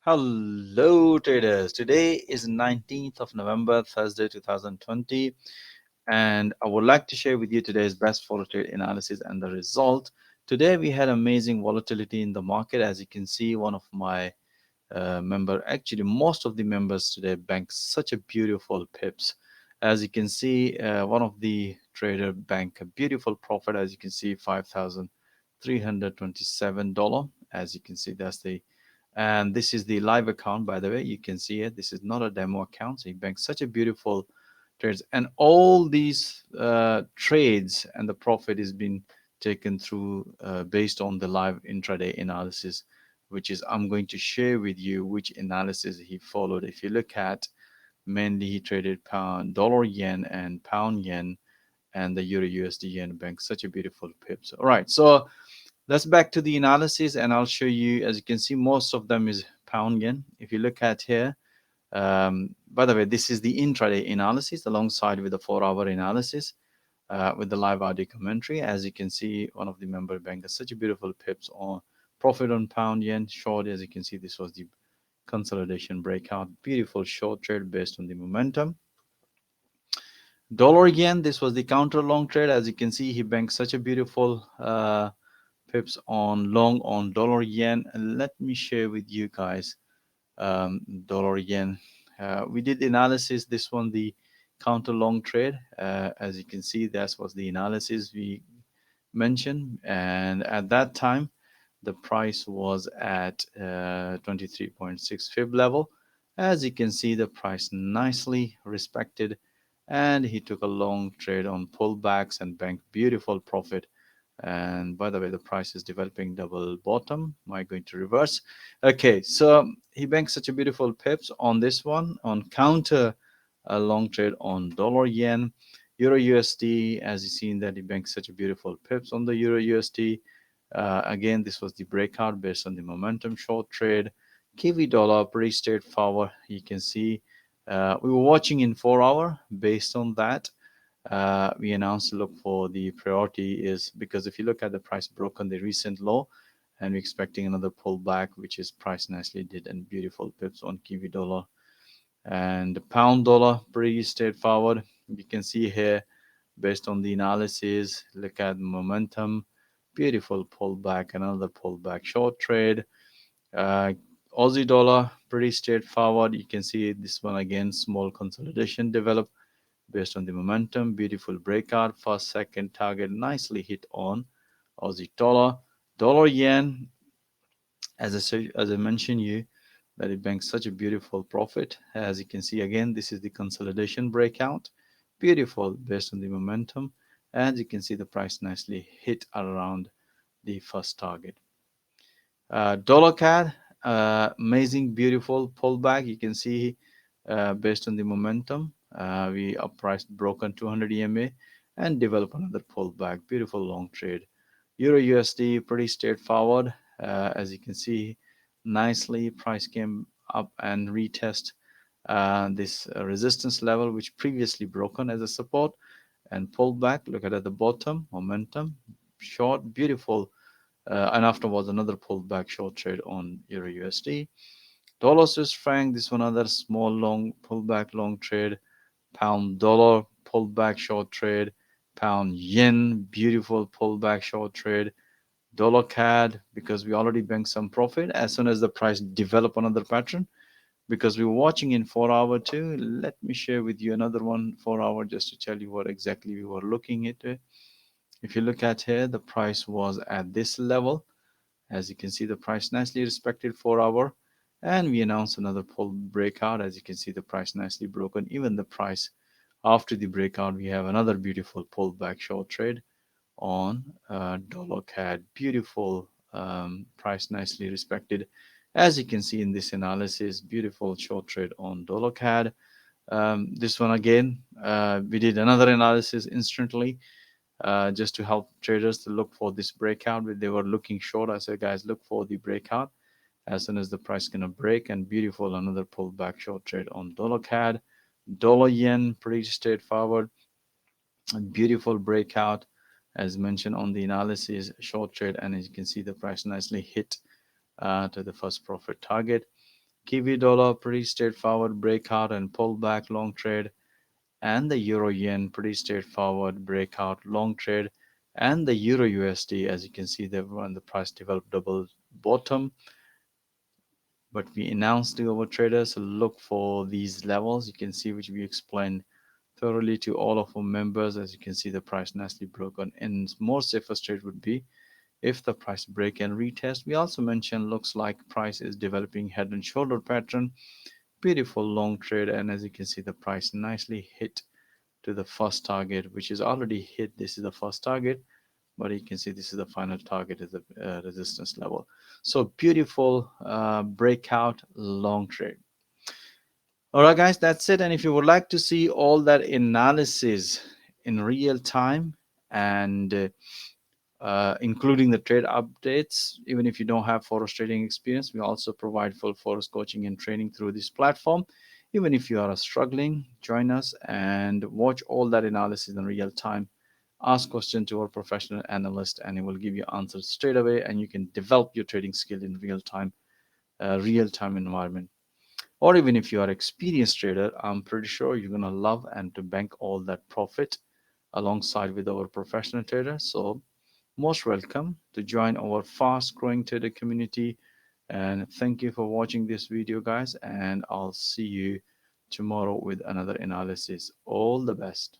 Hello traders. Today is 19th of November, Thursday 2020, and I would like to share with you today's best follow trade analysis and the result. Today we had amazing volatility in the market. As you can see, one of my member, actually most of the members today banked such a beautiful pips. As you can see, one of the trader bank a beautiful profit. As you can see, $5,327. As you can see, that's the and this is the live account, by the way. You can see it. This is not a demo account. So he banks such a beautiful trades, and all these trades and the profit is being taken through based on the live intraday analysis, which is I'm going to share with you which analysis he followed. If you look at, mainly he traded pound dollar yen and pound yen and the euro USD yen bank such a beautiful pips. All right, so let's back to the analysis and I'll show you. As you can see, most of them is pound yen. If you look at here, by the way, this is the intraday analysis alongside with the 4 hour analysis with the live audio commentary. As you can see, one of the member bank has such a beautiful pips on profit on pound yen short. As you can see, this was the consolidation breakout, beautiful short trade based on the momentum. Dollar yen, this was the counter long trade. As you can see, he banked such a beautiful pips on long on dollar yen. And let me share with you guys dollar yen. We did analysis. This one, the counter long trade. As you can see, that was the analysis we mentioned. And at that time, the price was at 23.6 fib level. As you can see, the price nicely respected, and he took a long trade on pullbacks and banked beautiful profit. And by the way, the price is developing double bottom. Am I going to reverse? Okay, so he banked such a beautiful pips on this one on counter a long trade on dollar yen, euro USD. As you seen that he banked such a beautiful pips on the euro USD. Again, this was the breakout based on the momentum short trade. Kiwi dollar pretty straightforward. You can see we were watching in 4 hour. Based on that, we announced to look for the priority is because if you look at the price broken the recent low, and we're expecting another pullback, which is price nicely did and beautiful pips on Kiwi dollar and pound dollar pretty straightforward. You can see here based on the analysis, look at momentum, beautiful pullback, another pullback short trade. uh, Aussie dollar pretty straightforward. You can see this one again, small consolidation develop based on the momentum, beautiful breakout, first second target nicely hit on Aussie dollar. Dollar yen, as I mentioned you, that it banks such a beautiful profit. As you can see again, this is the consolidation breakout, beautiful based on the momentum. As you can see, the price nicely hit around the first target. Dollar CAD, amazing, beautiful pullback. You can see based on the momentum, we uppriced broken 200 EMA and develop another pullback. Beautiful long trade. Euro USD, pretty straightforward. As you can see, nicely price came up and retest this resistance level, which previously broken as a support and pulled back. Look at the bottom, momentum, short, beautiful, and afterwards another pullback short trade on Euro USD. Dollar Swiss franc, this one other small long pullback long trade. Pound dollar pullback short trade. Pound yen, beautiful pullback short trade. Dollar CAD, because we already banked some profit as soon as the price develop another pattern, because we were watching in 4 hour too. Let me share with you another one 4 hour just to tell you what exactly we were looking at. If you look at here, the price was at this level. As you can see, the price nicely respected 4 hour, and we announced another pull breakout. As you can see, the price nicely broken. Even the price after the breakout, we have another beautiful pullback short trade on dollar CAD. Beautiful price nicely respected. As you can see in this analysis, beautiful short trade on dollar CAD. This one again, we did another analysis instantly just to help traders to look for this breakout. They were looking short. I said, guys, look for the breakout as soon as the price gonna break. And beautiful, another pullback short trade on dollar CAD. Dollar yen, pretty straightforward. A beautiful breakout, as mentioned on the analysis, short trade. And as you can see, the price nicely hit to the first profit target. Kiwi dollar, pretty straightforward breakout and pullback long trade. And the euro yen, pretty straightforward breakout long trade. And the euro USD, as you can see there, when the price developed double bottom, but we announced to our traders, so look for these levels. You can see which we explained thoroughly to all of our members. As you can see, the price nicely broke on, and more safer trade would be if the price break and retest. We also mentioned looks like price is developing head and shoulder pattern, beautiful long trade, and as you can see, the price nicely hit to the first target, which is already hit. This is the first target, but you can see this is the final target is the resistance level. So beautiful breakout long trade. All right, guys, that's it. And if you would like to see all that analysis in real time and including the trade updates, even if you don't have Forex trading experience, we also provide full Forex coaching and training through this platform. Even if you are struggling, join us and watch all that analysis in real time. Ask questions to our professional analyst, and he will give you answers straight away, and you can develop your trading skill in real time environment. Or even if you are experienced trader, I'm pretty sure you're gonna love and to bank all that profit alongside with our professional trader. So most welcome to join our fast growing trader community. And thank you for watching this video, guys, and I'll see you tomorrow with another analysis. All the best.